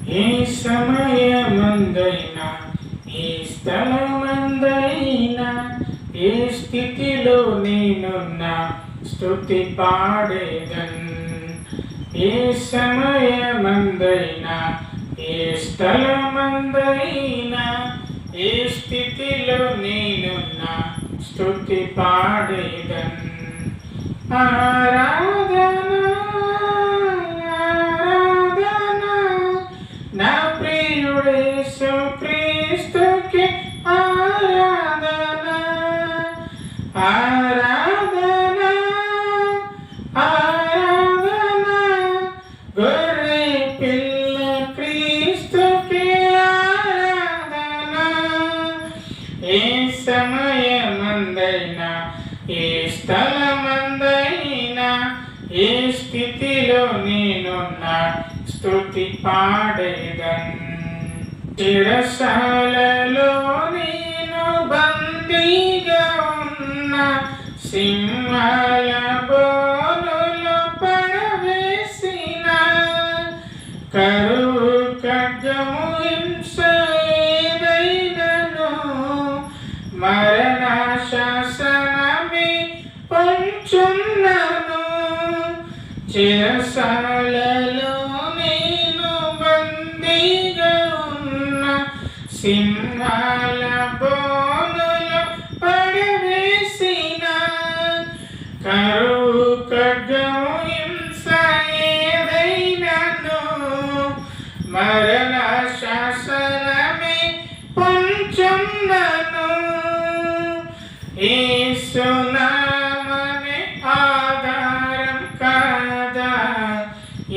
ఏ సమయమందైనా ఏ స్థలమందైనా ఏ స్థితిలో నేనున్నా స్తుతి పాడేదన్. ఏ సమయమందైనా ఏ స్థలమందైనా ఏ స్థితిలో నేనున్నా స్తుతి పాడేదన్. ఆరాధన ఆరాధన నా ప్రియుడేసు క్రీస్తుకి ఆరాధన. ఆరాధన ఆరాధన గొర్రె పిల్ల క్రీస్తుకి ఆరాధన. ఏ సమయమందైనా ఏ స్థలమందైనా ఏ స్థితిలో నేనున్నా స్తుతి పాడేదన్. చెరసాలలో నేను బందీగా ఉన్న సింహాల బోనులో పడవేసిన కరువు ఖడ్గము హింస ఏదైనను మరణ శాసనమే పొంచున్నను. చెరసాలలో నేను బందీగా ఉన్న సింహాల బోనులో పడవేసిన కరువు ఖడ్గము హింస ఏదైనను మరణ శాసనమే పొంచున్నను. యేసు నామమే ఆధారం కాదా,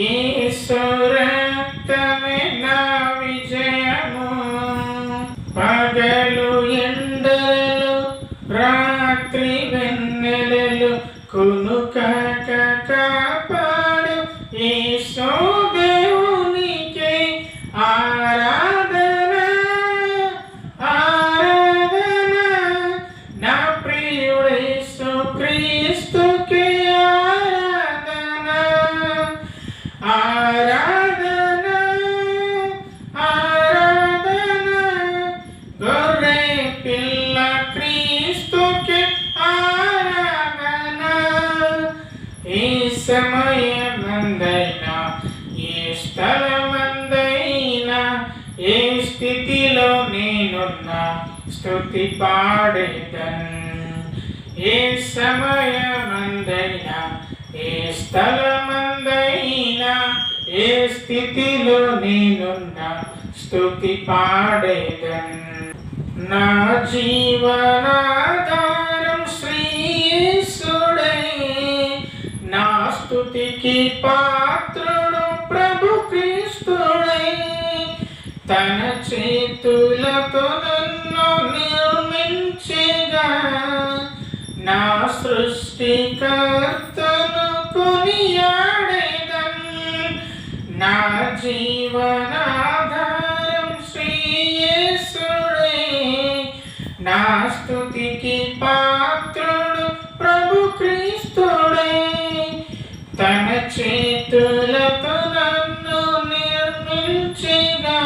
యేసు రక్తమే నా విజయము. పగలు ఎండలు రాత్రి వెన్నెలలు కునుకక కాపాడు యేసు దేవునికే ఆరాధన. ఆరాధన నా ప్రియుడేసు క్రీస్తుకి ఆరాధన. ఆరాధన ఆరాధన గొర్రె పిల్ల క్రీస్తుకి ఆరాధన. ఏ సమయమందైనా ఏ స్థలమందైనా ఏ స్థితిలో నేనున్నా స్తుతి పాడేదన్. ఏ సమయమందైనా ఏ స్థలమందైనా ఏ స్థితిలో నేనున్నా స్తుతి పాడేదన్. నా జీవనాధారం శ్రీ యేసుడే, నా స్తుతికి పాత్రుడు ప్రభు క్రీస్తుడే. తన చేతులతో నన్ను నిర్మించగా నా సృష్టికర్తను కొనియాడేదన్. నా జీవనాధారం శ్రీ యేసుడే, నా స్తుతికి పాత్రుడు ప్రభు క్రీస్తుడే. తన చేతులతో నన్ను నిర్మించగా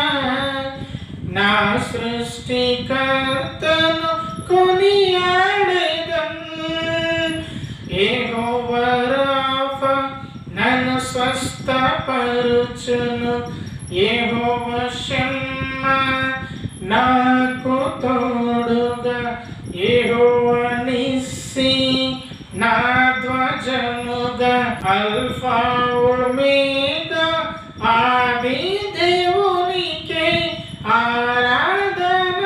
నా సృష్టికర్తను కొనియాడేదన్. యెహోవా రాఫా నన్ను స్వస్థపరచును. యెహోవా షమ్మా నాకు తోడుగా. యెహోవా నిస్సి నా ధ్వజముగా. అల్ఫా ఒమేగా ఆది దేవునికే ఆరాధన.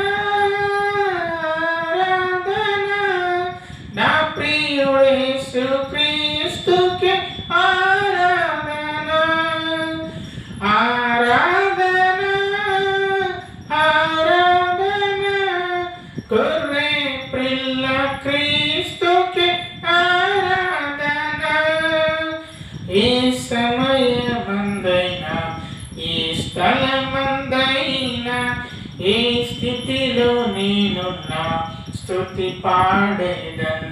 ఆరాధన నా ప్రియుడేసు క్రీస్తుకి ఆరాధన. ఆరాధన ఆరాధన గొర్రె పిల్ల క్రీస్తుకి ఆరాధన. ఏ సమయమందైనా ఏ స్థలమందైనా ఏ స్థితిలో నేనున్నా స్తుతి పాడేదన్.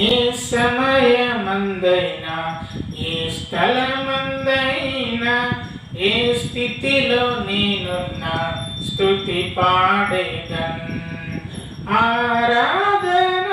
ఏ సమయమందైనా ఏ స్థలమందైనా ఏ స్థితిలో నేనున్నా స్తుతి పాడేదన్. ఆరాధన